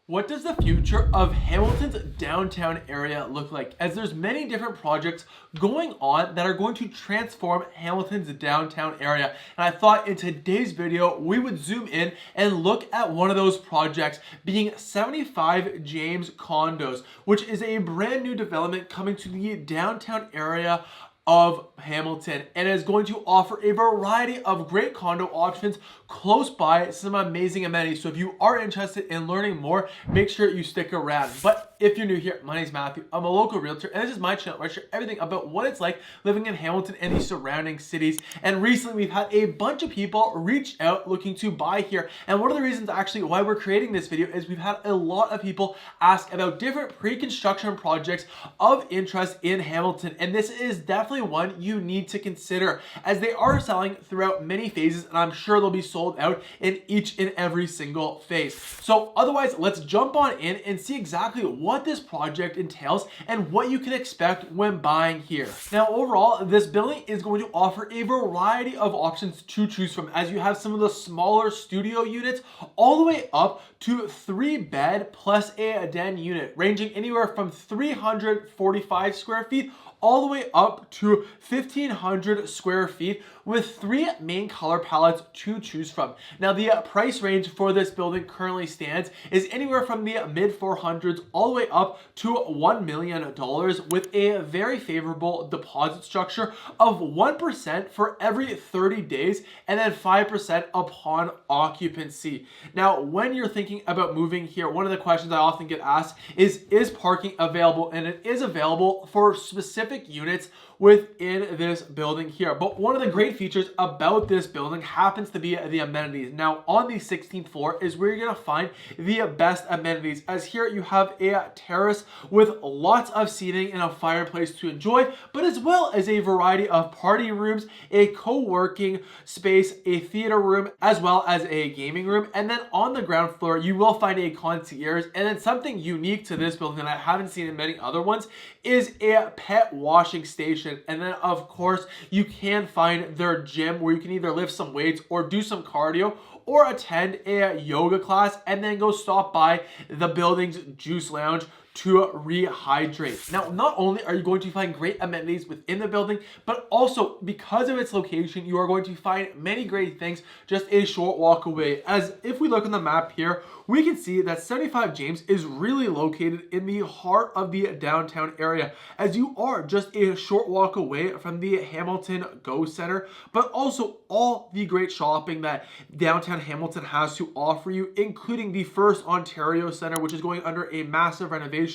What does the future of Hamilton's downtown area look like? As there's many different projects going on that are going to transform Hamilton's downtown area. And I thought in today's video, we would zoom in and look at one of those projects being 75 James Condos, which is a brand new development coming to the downtown area of Hamilton and is going to offer a variety of great condo options close by, some amazing amenities. So if you are interested in learning more, make sure you stick around. But if you're new here, my name is Matthew. I'm a local realtor and this is my channel where I share everything about what it's like living in Hamilton and the surrounding cities. And recently we've had a bunch of people reach out looking to buy here. And one of the reasons actually why we're creating this video is we've had a lot of people ask about different pre-construction projects of interest in Hamilton. And this is definitely one you need to consider as they are selling throughout many phases, and I'm sure they'll be sold out in each and every single phase. So otherwise, let's jump on in and see exactly what this project entails and what you can expect when buying here. Now overall, this building is going to offer a variety of options to choose from, as you have some of the smaller studio units all the way up to 3-bed plus a den unit, ranging anywhere from 345 square feet all the way up to 1,500 square feet with 3 main color palettes to choose from. Now the price range for this building currently stands is anywhere from the mid 400s all the way up to $1 million with a very favorable deposit structure of 1% for every 30 days and then 5% upon occupancy. Now when you're thinking about moving here, one of the questions I often get asked is parking available? And it is available for specific units within this building here. But one of the great features about this building happens to be the amenities. Now on the 16th floor is where you're going to find the best amenities, as here you have a terrace with lots of seating and a fireplace to enjoy, but as well as a variety of party rooms, a co-working space, a theater room, as well as a gaming room. And then on the ground floor you will find a concierge, and then something unique to this building that I haven't seen in many other ones is a pet washing station. And then of course you can find their gym where you can either lift some weights or do some cardio or attend a yoga class, and then go stop by the building's juice lounge to rehydrate. Now, not only are you going to find great amenities within the building, but also because of its location, you are going to find many great things just a short walk away. As if we look on the map here, we can see that 75 James is really located in the heart of the downtown area, as you are just a short walk away from the Hamilton Go Center, but also all the great shopping that downtown Hamilton has to offer you, including the First Ontario Center, which is going under a massive renovation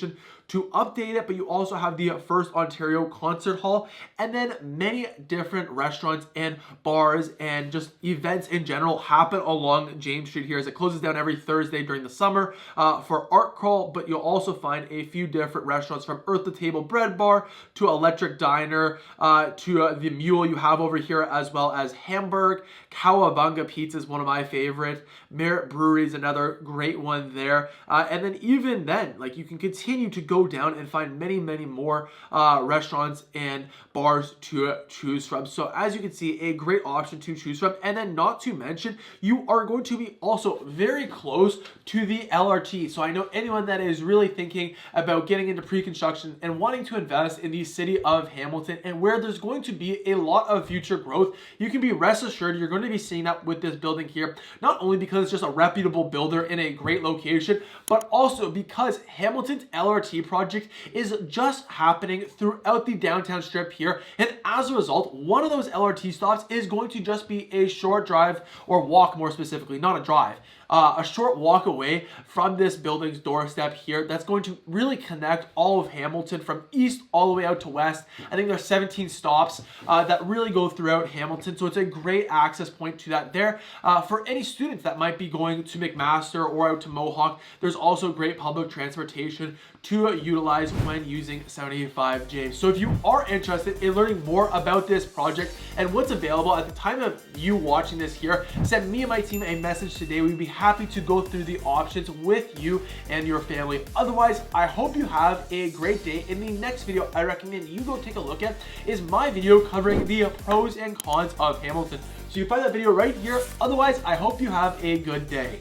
to update it. But you also have the First Ontario Concert Hall, and then many different restaurants and bars and just events in general happen along James Street here, as it closes down every Thursday during the summer for art crawl. But you'll also find a few different restaurants, from Earth to Table Bread Bar to Electric Diner to the Mule you have over here, as well as Handbook. Cowabunga Pizza is one of my favorite. Merit Brewery is another great one there. And then even then, like, you can continue to go down and find many more restaurants and bars to choose from. So as you can see, a great option to choose from. And then not to mention, you are going to be also very close to the LRT. So I know anyone that is really thinking about getting into pre-construction and wanting to invest in the city of Hamilton, and where there's going to be a lot of future growth, you can be rest assured you're going to be seeing that with this building here. Not only because it's just a reputable builder in a great location, but also because Hamilton's LRT project is just happening throughout the downtown strip here. And as a result, one of those LRT stops is going to just be a short drive, or walk more specifically, not a drive, a short walk away from this building's doorstep here. That's going to really connect all of Hamilton from east all the way out to west. I think there's 17 stops that really go throughout Hamilton, so it's a great access point to that there. For any students that might be going to McMaster or out to Mohawk, there's also great public transportation to utilize when using 75 James. So if you are interested in learning more about this project and what's available at the time of you watching this here, send me and my team a message today. We'd be happy to go through the options with you and your family. Otherwise, I hope you have a great day. In the next video I recommend you go take a look at is my video covering the pros and cons of Hamilton. So you find that video right here. Otherwise, I hope you have a good day.